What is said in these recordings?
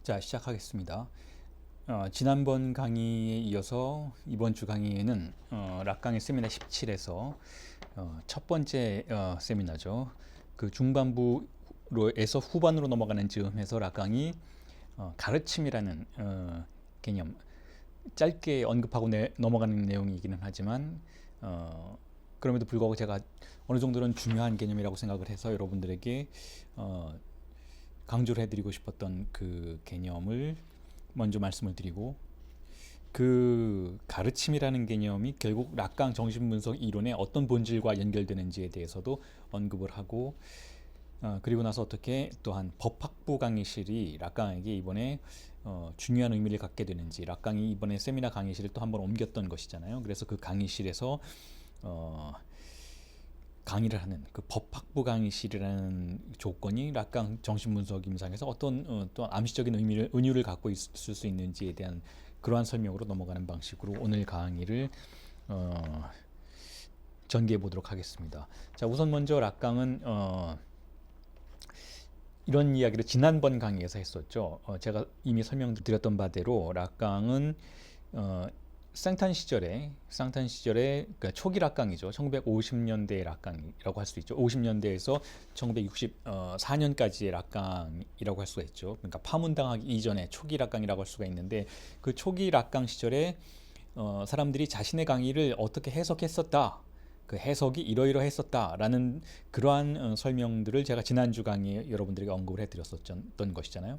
자, 시작하겠습니다. 지난번 강의에 이어서 이번 주 강의에는 락강의 세미나 17에서 첫 번째 세미나죠. 그 중반부로에서 후반으로 넘어가는 즈음에서 락강이 가르침이라는 개념, 짧게 언급하고 넘어가는 내용이기는 하지만 그럼에도 불구하고 제가 어느 정도는 중요한 개념이라고 생각을 해서 여러분들에게 강조를 해드리고 싶었던 그 개념을 먼저 말씀을 드리고, 그 가르침이라는 개념이 결국 락강 정신분석 이론의 어떤 본질과 연결되는지에 대해서도 언급을 하고, 그리고 나서 어떻게 또한 법학부 강의실이 락강에게 이번에 중요한 의미를 갖게 되는지, 락강이 이번에 세미나 강의실을 또 한 번 옮겼던 것이잖아요. 그래서 그 강의실에서 강의를 하는 그 법학부 강의실이라는 조건이 락강 정신분석 임상에서 어떤 또 암시적인 은유를 갖고 있을 수 있는지에 대한 그러한 설명으로 넘어가는 방식으로 오늘 강의를 전개해 보도록 하겠습니다. 자, 우선 먼저 락강은 이런 이야기를 지난번 강의에서 했었죠. 제가 이미 설명드렸던 바대로 락강은 쌍탄 시절에 그러니까 초기 락강이죠. 1950년대의 락강이라고 할 수 있죠. 50년대에서 1964년까지의 락강이라고 할 수가 있죠. 그러니까 파문당하기 이전에 초기 락강이라고 할 수가 있는데, 그 초기 락강 시절에 사람들이 자신의 강의를 어떻게 해석했었다, 그 해석이 이러이러했었다라는 그러한 설명들을 제가 지난주 강의에 여러분들에게 언급을 해드렸었던 것이잖아요.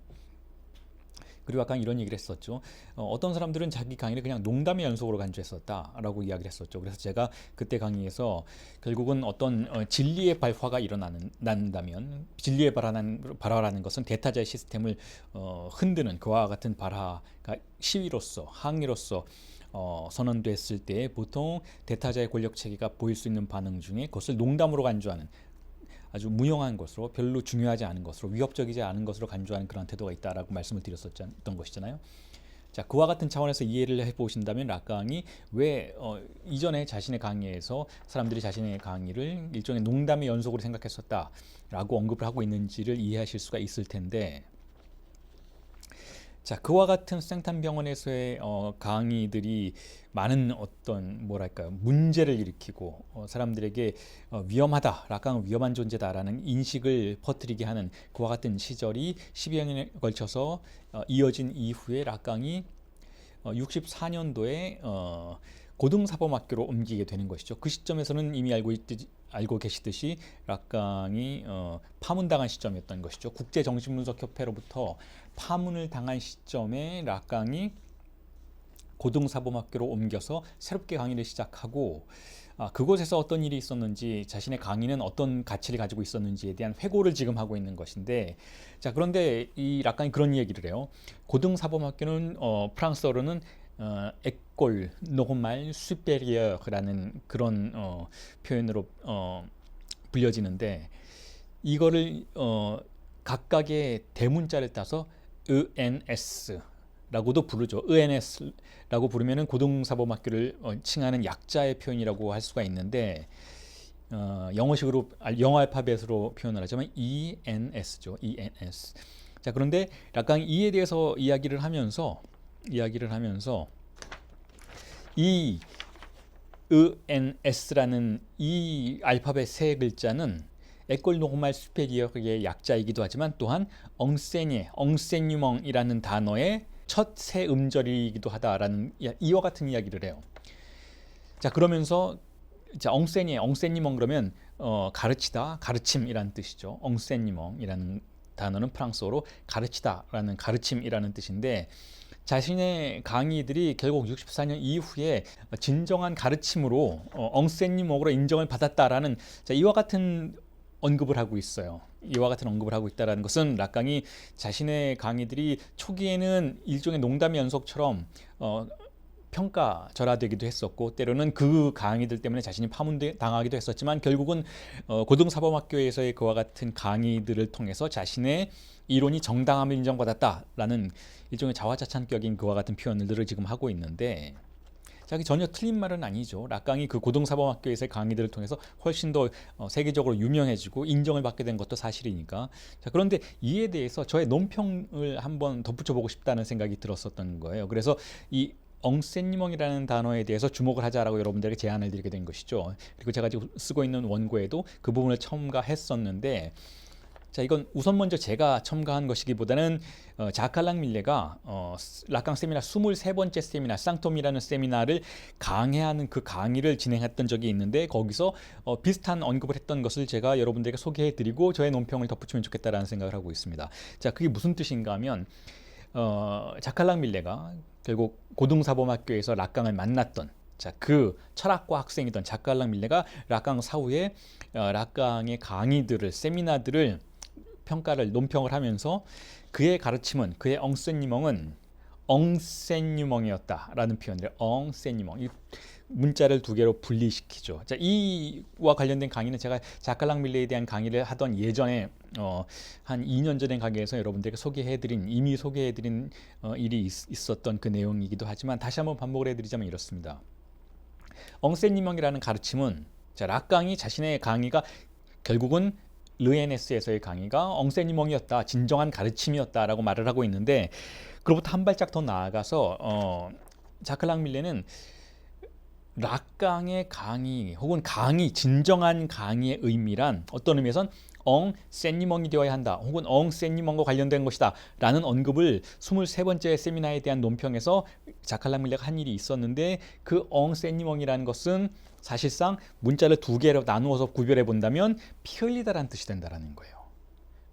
그리고 아까 이런 얘기를 했었죠. 어떤 사람들은 자기 강의를 그냥 농담의 연속으로 간주했었다라고 이야기를 했었죠. 그래서 제가 그때 강의에서 결국은 어떤 진리의 발화가 일어난다면, 진리의 발화라는 것은 대타자의 시스템을 흔드는 그와 같은 발화가 시위로서, 항의로서 선언됐을 때 보통 대타자의 권력 체계가 보일 수 있는 반응 중에 그것을 농담으로 간주하는, 아주 무용한 것으로, 별로 중요하지 않은 것으로, 위협적이지 않은 것으로 간주하는 그런 태도가 있다라고 말씀을 드렸었던 것이잖아요. 자, 그와 같은 차원에서 이해를 해보신다면 락강이 왜 이전에 자신의 강의에서 사람들이 자신의 강의를 일종의 농담의 연속으로 생각했었다라고 언급을 하고 있는지를 이해하실 수가 있을 텐데, 자, 그와 같은 생탄병원에서의 강의들이 많은 어떤 뭐랄까요, 문제를 일으키고 사람들에게 위험하다, 락강은 위험한 존재다라는 인식을 퍼뜨리게 하는 그와 같은 시절이 10여 년에 걸쳐서 이어진 이후에 락강이 64년도에 고등사범학교로 옮기게 되는 것이죠. 그 시점에서는 이미 알고 계시듯이 락강이 파문당한 시점이었던 것이죠. 국제정신분석협회로부터 파문을 당한 시점에 락강이 고등사범학교로 옮겨서 새롭게 강의를 시작하고, 그곳에서 어떤 일이 있었는지, 자신의 강의는 어떤 가치를 가지고 있었는지에 대한 회고를 지금 하고 있는 것인데, 자, 그런데 이 락강이 그런 얘기를 해요. 고등사범학교는 프랑스어로는 에콜 노르말 수페리어라는 그런 표현으로 불려지는데, 이거를 각각의 대문자를 따서 ENS 라고도 부르죠. ENS라고 부르면은 고등사범학교를 칭하는 약자의 표현이라고 할 수가 있는데, 영어식으로 영어 알파벳으로 표현을 하자면 ENS죠. ENS. 자, 그런데 락강이 이에 대해서 이야기를 하면서 이 ENS라는 이 알파벳 세 글자는 에콜 노르말 수페리어의 약자이기도 하지만 또한 엉세뉴멍이라는 단어의 첫 세 음절이기도 하다라는 이와 같은 이야기를 해요. 자, 그러면서 자, 엉세니멍 그러면 가르치다, 가르침이라는 뜻이죠. 엉세니멍이라는 단어는 프랑스어로 가르치다라는 가르침이라는 뜻인데, 자신의 강의들이 결국 64년 이후에 진정한 가르침으로 엉세니멍으로 인정을 받았다라는, 자, 이와 같은 언급을 하고 있어요. 이와 같은 언급을 하고 있다는 것은 락강이 자신의 강의들이 초기에는 일종의 농담의 연속처럼 평가절하되기도 했었고, 때로는 그 강의들 때문에 자신이 파문당하기도 했었지만, 결국은 고등사범학교에서의 그와 같은 강의들을 통해서 자신의 이론이 정당함을 인정받았다라는 일종의 자화자찬격인 그와 같은 표현들을 지금 하고 있는데, 자, 전혀 틀린 말은 아니죠. 락강이 그 고등사범학교에서의 강의들을 통해서 훨씬 더 세계적으로 유명해지고 인정을 받게 된 것도 사실이니까. 자, 그런데 이에 대해서 저의 논평을 한번 덧붙여 보고 싶다는 생각이 들었었던 거예요. 그래서 이 엉센니멍이라는 단어에 대해서 주목을 하자라고 여러분들에게 제안을 드리게 된 것이죠. 그리고 제가 지금 쓰고 있는 원고에도 그 부분을 첨가했었는데, 자, 이건 우선 먼저 제가 첨가한 것이기보다는 자칼랑 밀레가 락강 세미나 23번째 세미나 쌍톰이라는 세미나를 강해하는 그 강의를 진행했던 적이 있는데, 거기서 비슷한 언급을 했던 것을 제가 여러분들에게 소개해드리고 저의 논평을 덧붙이면 좋겠다라는 생각을 하고 있습니다. 자, 그게 무슨 뜻인가 하면 자칼랑 밀레가 결국 고등사범학교에서 락강을 만났던, 자, 그 철학과 학생이던 자칼랑 밀레가 락강 사후에 락강의 강의들을, 세미나들을 평가를, 논평을 하면서 그의 가르침은, 그의 엉센니멍은 엉센니멍이었다라는 표현을, 엉센니멍, 이 문자를 두 개로 분리시키죠. 자, 이와 관련된 강의는 제가 자칼랑 밀레에 대한 강의를 하던 예전에 한 2년 전의 강의에서 여러분들에게 이미 소개해드린 일이 있었던 그 내용이기도 하지만 다시 한번 반복을 해드리자면 이렇습니다. 엉센니멍이라는 가르침은, 자, 락강이 자신의 강의가 결국은 르에네스에서의 강의가 엉센니멍이었다, 진정한 가르침이었다라고 말을 하고 있는데, 그로부터 한 발짝 더 나아가서 자칼랑 밀레는 락강의 강의 혹은 진정한 강의의 의미란 어떤 의미에선 엉센니멍이 되어야 한다, 혹은 엉센니멍과 관련된 것이다 라는 언급을 23번째 세미나에 대한 논평에서 자칼랑 밀레가 한 일이 있었는데, 그 엉센니멍이라는 것은 사실상 문자를 두 개로 나누어서 구별해 본다면 피 흘리다라는 뜻이 된다라는 거예요.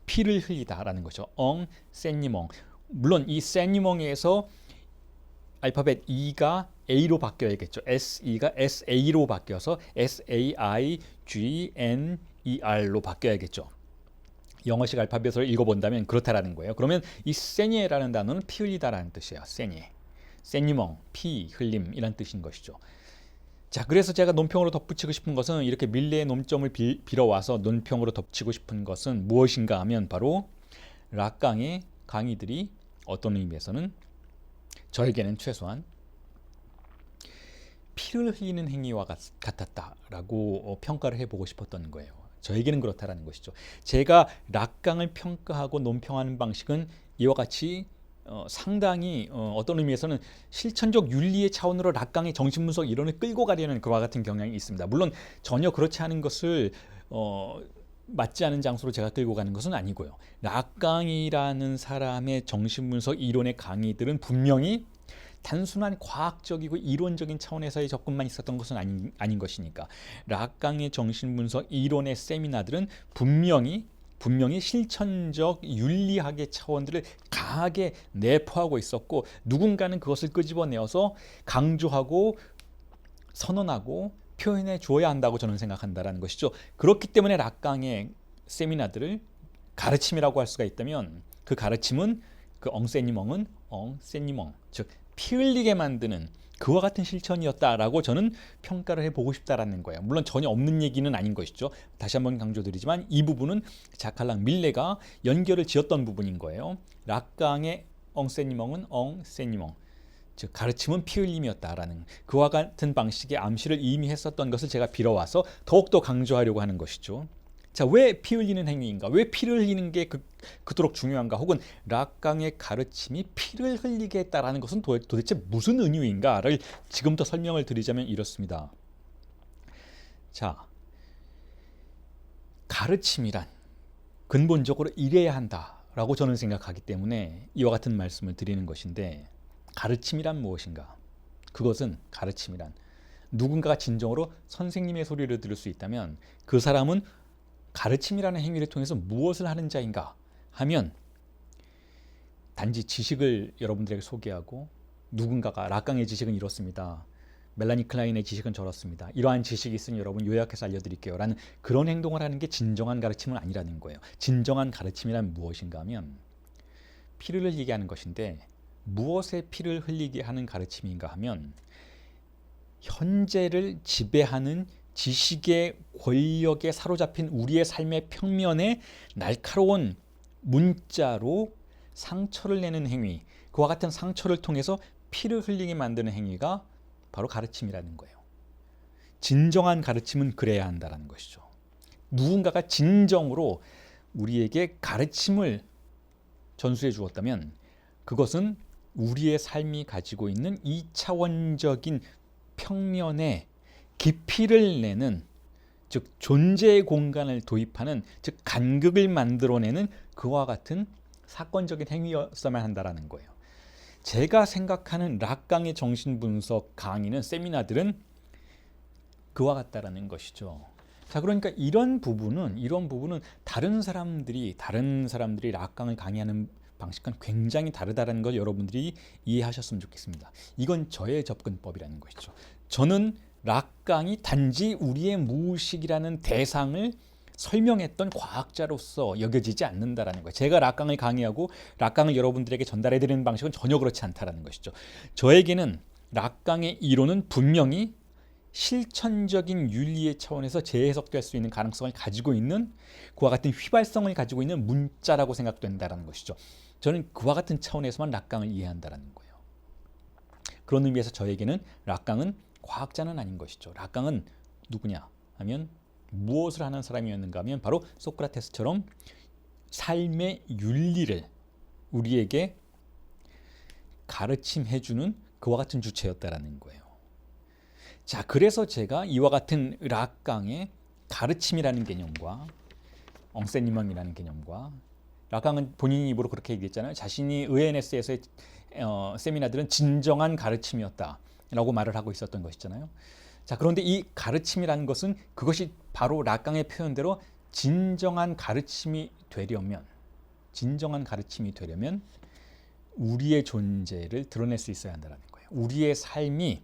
피를 흘리다라는 거죠. 엉센니멍. 물론 이 센니멍에서 알파벳 E가 A로 바뀌어야겠죠. SE가 SA로 바뀌어서 SAIGNER로 바뀌어야겠죠. 영어식 알파벳을 읽어본다면 그렇다라는 거예요. 그러면 이 세니에라는 단어는 피 흘리다라는 뜻이에요. 세니에. 센니멍, 피 흘림이란 뜻인 것이죠. 자, 그래서 제가 논평으로 덧붙이고 싶은 것은, 이렇게 밀레의 논점을 빌어와서 논평으로 덧붙이고 싶은 것은 무엇인가 하면 바로 락강의 강의들이 어떤 의미에서는 저에게는 최소한 피를 흘리는 행위와 같았다라고 평가를 해보고 싶었던 거예요. 저에게는 그렇다라는 것이죠. 제가 락강을 평가하고 논평하는 방식은 이와 같이 상당히 어떤 의미에서는 실천적 윤리의 차원으로 락강의 정신분석 이론을 끌고 가려는 그와 같은 경향이 있습니다. 물론 전혀 그렇지 않은 것을 맞지 않은 장소로 제가 끌고 가는 것은 아니고요. 락강이라는 사람의 정신분석 이론의 강의들은 분명히 단순한 과학적이고 이론적인 차원에서의 접근만 있었던 것은 아닌 것이니까, 락강의 정신분석 이론의 세미나들은 분명히 실천적 윤리학의 차원들을 강하게 내포하고 있었고, 누군가는 그것을 끄집어내어서 강조하고 선언하고 표현해 줘야 한다고 저는 생각한다라는 것이죠. 그렇기 때문에 락강의 세미나들을 가르침이라고 할 수가 있다면, 그 가르침은, 그 엉센니멍은 엉센니멍, 즉 피 흘리게 만드는 그와 같은 실천이었다라고 저는 평가를 해보고 싶다라는 거예요. 물론 전혀 없는 얘기는 아닌 것이죠. 다시 한번 강조드리지만 이 부분은 자칼랑 밀레가 연결을 지었던 부분인 거예요. 락강의 엉센니멍은 엉센니멍, 즉 가르침은 피 흘림이었다라는 그와 같은 방식의 암시를 이미 했었던 것을 제가 빌어와서 더욱더 강조하려고 하는 것이죠. 자, 왜 피 흘리는 행위인가? 왜 피를 흘리는 게 그토록 중요한가? 혹은 락강의 가르침이 피를 흘리게 했다라는 것은 도대체 무슨 은유인가를 지금부터 설명을 드리자면 이렇습니다. 자, 가르침이란 근본적으로 이래야 한다라고 저는 생각하기 때문에 이와 같은 말씀을 드리는 것인데, 가르침이란 무엇인가? 그것은, 가르침이란 누군가가 진정으로 선생님의 소리를 들을 수 있다면 그 사람은 가르침이라는 행위를 통해서 무엇을 하는 자인가 하면, 단지 지식을 여러분들에게 소개하고, 누군가가 락강의 지식은 이렇습니다, 멜라니 클라인의 지식은 저렇습니다, 이러한 지식이 있으니 여러분 요약해서 알려드릴게요 라는 그런 행동을 하는 게 진정한 가르침은 아니라는 거예요. 진정한 가르침이란 무엇인가 하면 피를 흘리게 하는 것인데, 무엇에 피를 흘리게 하는 가르침인가 하면 현재를 지배하는 지식의 권력에 사로잡힌 우리의 삶의 평면에 날카로운 문자로 상처를 내는 행위, 그와 같은 상처를 통해서 피를 흘리게 만드는 행위가 바로 가르침이라는 거예요. 진정한 가르침은 그래야 한다는 것이죠. 누군가가 진정으로 우리에게 가르침을 전수해 주었다면 그것은 우리의 삶이 가지고 있는 2차원적인 평면의 깊이를 내는, 즉 존재의 공간을 도입하는, 즉 간극을 만들어내는 그와 같은 사건적인 행위였어야만 한다는 거예요. 제가 생각하는 락강의 정신분석 강의는, 세미나들은 그와 같다라는 것이죠. 자, 그러니까 이런 부분은 다른 사람들이 락강을 강의하는 방식과는 굉장히 다르다는 걸 여러분들이 이해하셨으면 좋겠습니다. 이건 저의 접근법이라는 것이죠. 저는 락강이 단지 우리의 무의식이라는 대상을 설명했던 과학자로서 여겨지지 않는다라는 거예요. 제가 락강을 강의하고 락강을 여러분들에게 전달해 드리는 방식은 전혀 그렇지 않다라는 것이죠. 저에게는 락강의 이론은 분명히 실천적인 윤리의 차원에서 재해석될 수 있는 가능성을 가지고 있는, 그와 같은 휘발성을 가지고 있는 문자라고 생각된다는 것이죠. 저는 그와 같은 차원에서만 락강을 이해한다는 거예요. 그런 의미에서 저에게는 락강은 과학자는 아닌 것이죠. 락강은 누구냐 하면, 무엇을 하는 사람이었는가 하면 바로 소크라테스처럼 삶의 윤리를 우리에게 가르침해주는 그와 같은 주체였다라는 거예요. 자, 그래서 제가 이와 같은 락강의 가르침이라는 개념과 엉세니멍이라는 개념과, 락강은 본인 입으로 그렇게 얘기했잖아요. 자신이 의엔에스에서의 세미나들은 진정한 가르침이었다라고 말을 하고 있었던 것이잖아요. 자, 그런데 이 가르침이라는 것은 그것이 바로 락강의 표현대로 진정한 가르침이 되려면 우리의 존재를 드러낼 수 있어야 한다는 거예요. 우리의 삶이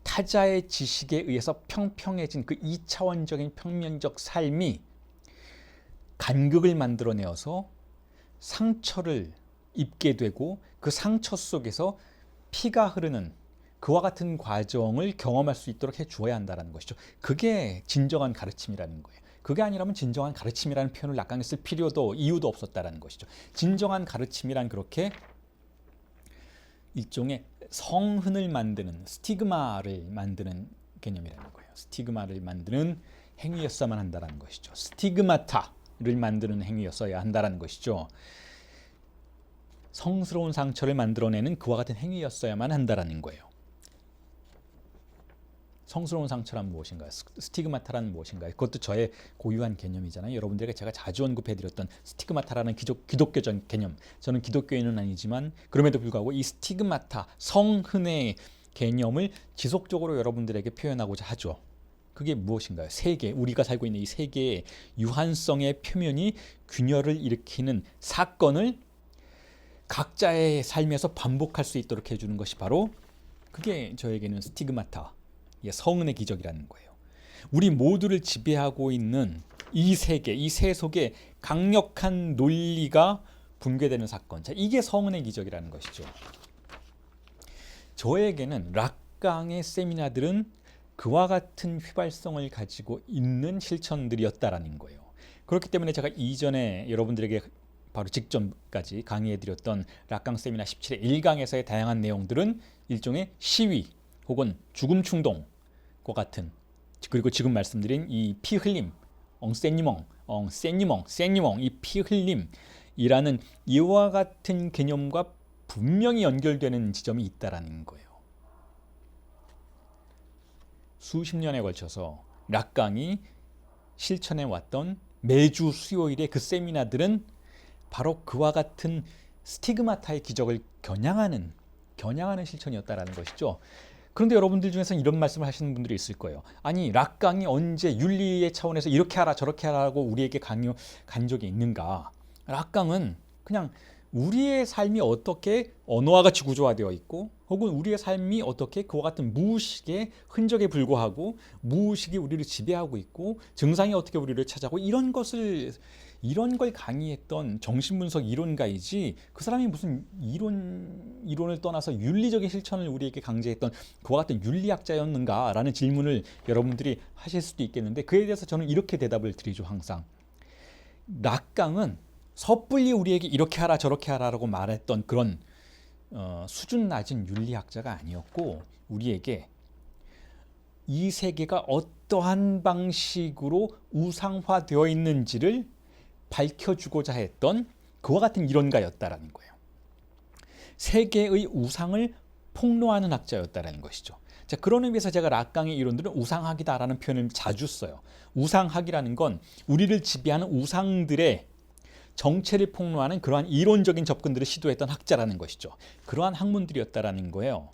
타자의 지식에 의해서 평평해진 그 2차원적인 평면적 삶이 간극을 만들어내어서 상처를 입게 되고, 그 상처 속에서 피가 흐르는 그와 같은 과정을 경험할 수 있도록 해주어야 한다는 것이죠. 그게 진정한 가르침이라는 거예요. 그게 아니라면 진정한 가르침이라는 표현을 락강에 쓸 필요도 이유도 없었다는 것이죠. 진정한 가르침이란 그렇게 일종의 성흔을 만드는, 스티그마를 만드는 개념이라는 거예요. 스티그마를 만드는 행위였어야만 한다는 것이죠. 스티그마타를 만드는 행위였어야 한다는 것이죠. 성스러운 상처를 만들어내는 그와 같은 행위였어야만 한다는 거예요. 성스러운 상처란 무엇인가요? 스티그마타란 무엇인가요? 그것도 저의 고유한 개념이잖아요. 여러분들에게 제가 자주 언급해드렸던 스티그마타라는 기독교적 개념. 저는 기독교인은 아니지만 그럼에도 불구하고 이 스티그마타, 성흔의 개념을 지속적으로 여러분들에게 표현하고자 하죠. 그게 무엇인가요? 세계, 우리가 살고 있는 이 세계의 유한성의 표면이 균열을 일으키는 사건을 각자의 삶에서 반복할 수 있도록 해주는 것이 바로, 그게 저에게는 스티그마타, 성은의 기적이라는 거예요. 우리 모두를 지배하고 있는 이 세계, 이 세속에 강력한 논리가 붕괴되는 사건. 자, 이게 성은의 기적이라는 것이죠. 저에게는 락강의 세미나들은 그와 같은 휘발성을 가지고 있는 실천들이었다라는 거예요. 그렇기 때문에 제가 이전에 여러분들에게 바로 직전까지 강의해드렸던 락강 세미나 17의 1강에서의 다양한 내용들은 일종의 시위 혹은 죽음 충동과 같은, 그리고 지금 말씀드린 이 피 흘림, 엉세니멍, 이 피 흘림이라는 이와 같은 개념과 분명히 연결되는 지점이 있다라는 거예요. 수십 년에 걸쳐서 락강이 실천해 왔던 매주 수요일의 그 세미나들은 바로 그와 같은 스티그마타의 기적을 겨냥하는 실천이었다라는 것이죠. 그런데 여러분들 중에서는 이런 말씀을 하시는 분들이 있을 거예요. 아니, 락강이 언제 윤리의 차원에서 이렇게 하라 저렇게 하라고 우리에게 강요한 적이 있는가? 락강은 그냥 우리의 삶이 어떻게 언어와 같이 구조화되어 있고, 혹은 우리의 삶이 어떻게 그와 같은 무의식의 흔적에 불과하고, 무의식이 우리를 지배하고 있고, 증상이 어떻게 우리를 찾아오고, 이런 걸 강의했던 정신분석 이론가이지, 그 사람이 무슨 이론을 떠나서 윤리적인 실천을 우리에게 강제했던 그와 같은 윤리학자였는가라는 질문을 여러분들이 하실 수도 있겠는데, 그에 대해서 저는 이렇게 대답을 드리죠. 항상 락강은 섣불리 우리에게 이렇게 하라 저렇게 하라라고 말했던 그런 수준 낮은 윤리학자가 아니었고, 우리에게 이 세계가 어떠한 방식으로 우상화되어 있는지를 밝혀주고자 했던 그와 같은 이론가였다라는 거예요. 세계의 우상을 폭로하는 학자였다라는 것이죠. 자, 그런 의미에서 제가 락강의 이론들은 우상학이다라는 표현을 자주 써요. 우상학이라는 건 우리를 지배하는 우상들의 정체를 폭로하는 그러한 이론적인 접근들을 시도했던 학자라는 것이죠. 그러한 학문들이었다라는 거예요.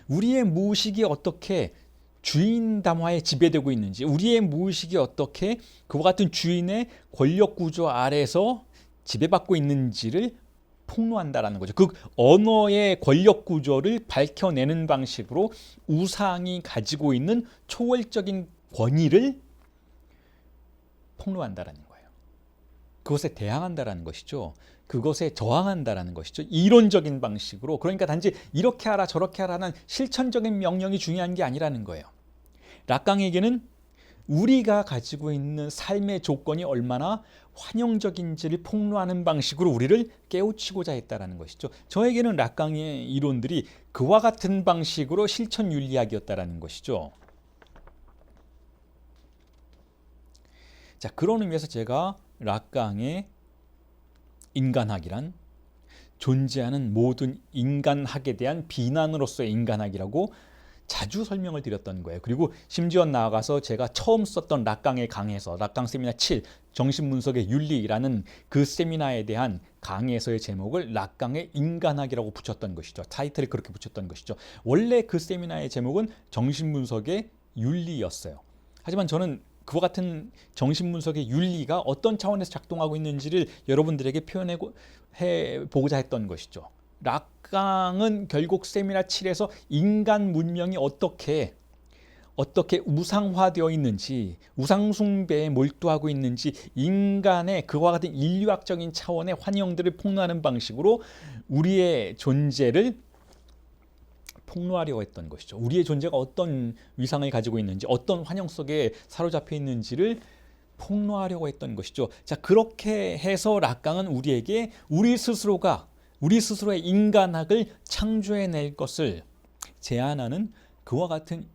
우리의 무의식이 어떻게 주인 담화에 지배되고 있는지, 우리의 무의식이 어떻게 그와 같은 주인의 권력 구조 아래에서 지배받고 있는지를 폭로한다라는 거죠. 그 언어의 권력 구조를 밝혀내는 방식으로 우상이 가지고 있는 초월적인 권위를 폭로한다라는 거예요. 그것에 대항한다라는 것이죠. 그것에 저항한다라는 것이죠. 이론적인 방식으로. 그러니까 단지 이렇게 하라 저렇게 하라는 실천적인 명령이 중요한 게 아니라는 거예요. 락강에게는 우리가 가지고 있는 삶의 조건이 얼마나 환영적인지를 폭로하는 방식으로 우리를 깨우치고자 했다는 것이죠. 저에게는 락강의 이론들이 그와 같은 방식으로 실천 윤리학이었다는 것이죠. 자, 그런 의미에서 제가 락강의 인간학이란 존재하는 모든 인간학에 대한 비난으로서의 인간학이라고 자주 설명을 드렸던 거예요. 그리고 심지어 나아가서 제가 처음 썼던 락강의 강에서 락강 세미나 7 정신분석의 윤리라는 그 세미나에 대한 강의에서의 제목을 락강의 인간학이라고 붙였던 것이죠. 타이틀을 그렇게 붙였던 것이죠. 원래 그 세미나의 제목은 정신분석의 윤리였어요. 하지만 저는 그와 같은 정신분석의 윤리가 어떤 차원에서 작동하고 있는지를 여러분들에게 표현해 보고자 했던 것이죠. 락강은 결국 세미나 7에서 인간 문명이 어떻게 우상화되어 있는지, 우상숭배에 몰두하고 있는지, 인간의 그와 같은 인류학적인 차원의 환영들을 폭로하는 방식으로 우리의 존재를 폭로하려고 했던 것이죠. 우리의 존재가 어떤 위상을 가지고 있는지, 어떤 환영 속에 사로잡혀 있는지를 폭로하려고 했던 것이죠. 자, 그렇게 해서 락강은 우리에게 우리 스스로의 인간학을 창조해낼 것을 제안하는 그와 같은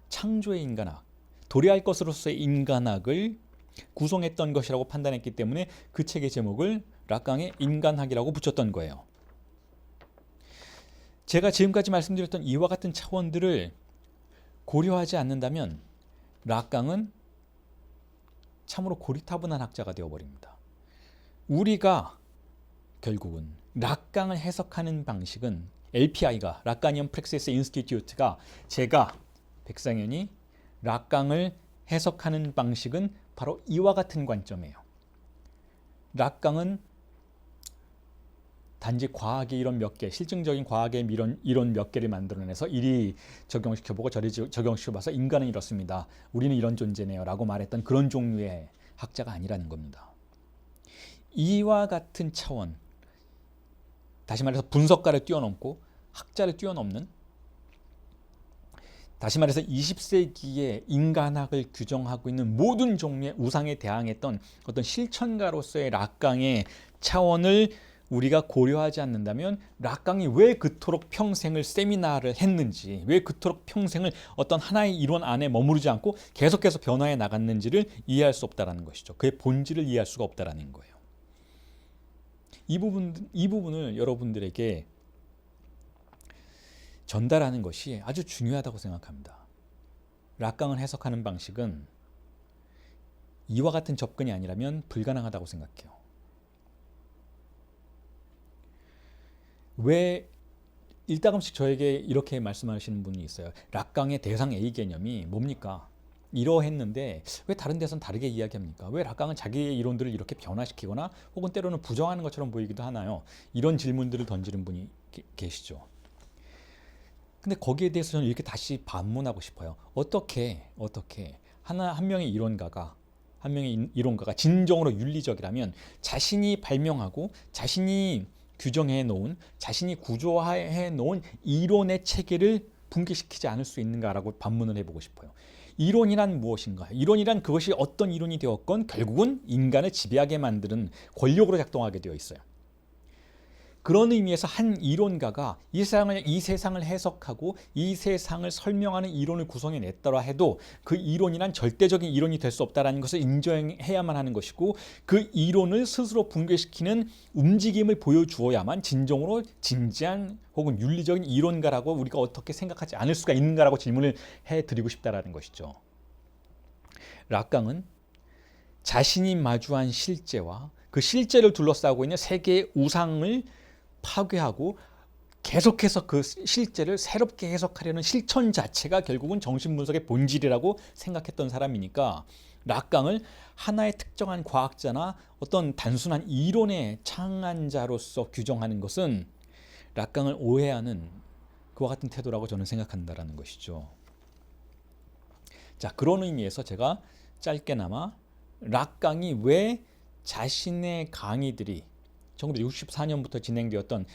창조의 인간학, 도래할 것으로서의 인간학을 구성했던 것이라고 판단했기 때문에 그 책의 제목을 락강의 인간학이라고 붙였던 거예요. 제가 지금까지 말씀드렸던 이와 같은 차원들을 고려하지 않는다면 락강은 참으로 고리타분한 학자가 되어버립니다. 우리가 결국은 락강을 해석하는 방식은 LPI가 락카니언 프랙시스 인스티튜트가 제가 백상현이 락강을 해석하는 방식은 바로 이와 같은 관점이에요. 락강은 단지 과학의 이론 몇 개, 실증적인 과학의 이론 몇 개를 만들어내서 이리 적용시켜보고 저리 적용시켜봐서 인간은 이렇습니다. 우리는 이런 존재네요 라고 말했던 그런 종류의 학자가 아니라는 겁니다. 이와 같은 차원, 다시 말해서 분석가를 뛰어넘고 학자를 뛰어넘는, 다시 말해서 20세기의 인간학을 규정하고 있는 모든 종류의 우상에 대항했던 어떤 실천가로서의 락강의 차원을 우리가 고려하지 않는다면 락강이 왜 그토록 평생을 세미나를 했는지, 왜 그토록 평생을 어떤 하나의 이론 안에 머무르지 않고 계속해서 변화해 나갔는지를 이해할 수 없다는 것이죠. 그의 본질을 이해할 수가 없다는 거예요. 이 부분을 여러분들에게 전달하는 것이 아주 중요하다고 생각합니다. 락강을 해석하는 방식은 이와 같은 접근이 아니라면 불가능하다고 생각해요. 왜 일가끔씩 저에게 이렇게 말씀하시는 분이 있어요. 락강의 대상 A 개념이 뭡니까? 이러했는데 왜 다른 데선 다르게 이야기합니까? 왜 락강은 자기의 이론들을 이렇게 변화시키거나 혹은 때로는 부정하는 것처럼 보이기도 하나요? 이런 질문들을 던지는 분이 계시죠. 근데 거기에 대해서 저는 이렇게 다시 반문하고 싶어요. 어떻게 한 명의 이론가가 진정으로 윤리적이라면 자신이 발명하고 자신이 규정해 놓은, 자신이 구조화해 놓은 이론의 체계를 붕괴시키지 않을 수 있는가라고 반문을 해보고 싶어요. 이론이란 무엇인가? 이론이란 그것이 어떤 이론이 되었건 결국은 인간을 지배하게 만드는 권력으로 작동하게 되어 있어요. 그런 의미에서 한 이론가가 이 세상을 해석하고 이 세상을 설명하는 이론을 구성해냈더라 해도 그 이론이란 절대적인 이론이 될 수 없다는 것을 인정해야만 하는 것이고, 그 이론을 스스로 붕괴시키는 움직임을 보여주어야만 진정으로 진지한 혹은 윤리적인 이론가라고 우리가 어떻게 생각하지 않을 수가 있는가라고 질문을 해드리고 싶다라는 것이죠. 락강은 자신이 마주한 실제와 그 실제를 둘러싸고 있는 세계의 우상을 파괴하고 계속해서 그 실제를 새롭게 해석하려는 실천 자체가 결국은 정신분석의 본질이라고 생각했던 사람이니까, 락강을 하나의 특정한 과학자나 어떤 단순한 이론의 창안자로서 규정하는 것은 락강을 오해하는 그와 같은 태도라고 저는 생각한다라는 것이죠. 자, 그런 의미에서 제가 짧게나마 락강이 왜 자신의 강의들이 1964년부터 진행되었던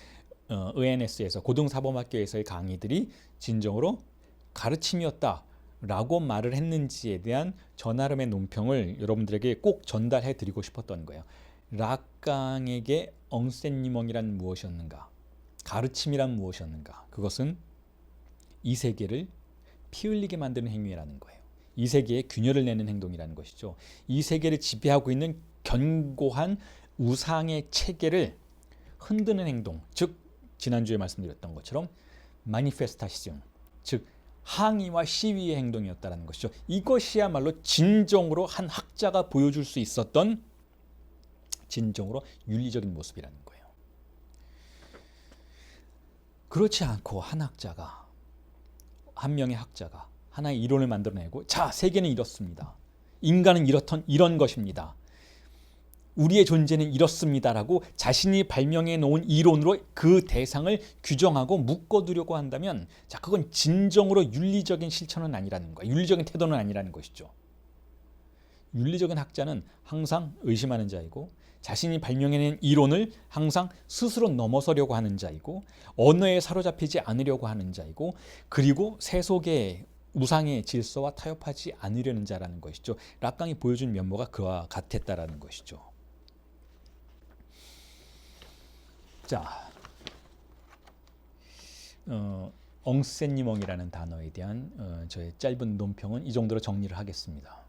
ENS에서 고등사범학교에서의 강의들이 진정으로 가르침이었다라고 말을 했는지에 대한 저 나름의 논평을 여러분들에게 꼭 전달해 드리고 싶었던 거예요. 락강에게 엉센니멍이란 무엇이었는가? 가르침이란 무엇이었는가? 그것은 이 세계를 피 흘리게 만드는 행위라는 거예요. 이 세계에 균열을 내는 행동이라는 것이죠. 이 세계를 지배하고 있는 견고한 우상의 체계를 흔드는 행동, 즉 지난주에 말씀드렸던 것처럼 마니페스타시온, 즉 항의와 시위의 행동이었다는 것이죠. 이것이야말로 진정으로 한 학자가 보여줄 수 있었던 진정으로 윤리적인 모습이라는 거예요. 그렇지 않고 한 명의 학자가 하나의 이론을 만들어내고, 자, 세계는 이렇습니다. 인간은 이런 것입니다. 우리의 존재는 이렇습니다라고 자신이 발명해 놓은 이론으로 그 대상을 규정하고 묶어두려고 한다면, 자, 그건 진정으로 윤리적인 실천은 아니라는 거예요. 윤리적인 태도는 아니라는 것이죠. 윤리적인 학자는 항상 의심하는 자이고, 자신이 발명해낸 이론을 항상 스스로 넘어서려고 하는 자이고, 언어에 사로잡히지 않으려고 하는 자이고, 그리고 세속의 우상의 질서와 타협하지 않으려는 자라는 것이죠. 락강이 보여준 면모가 그와 같았다라는 것이죠. 자, 엉센니멍이라는 단어에 대한 저의 짧은 논평은 이 정도로 정리를 하겠습니다.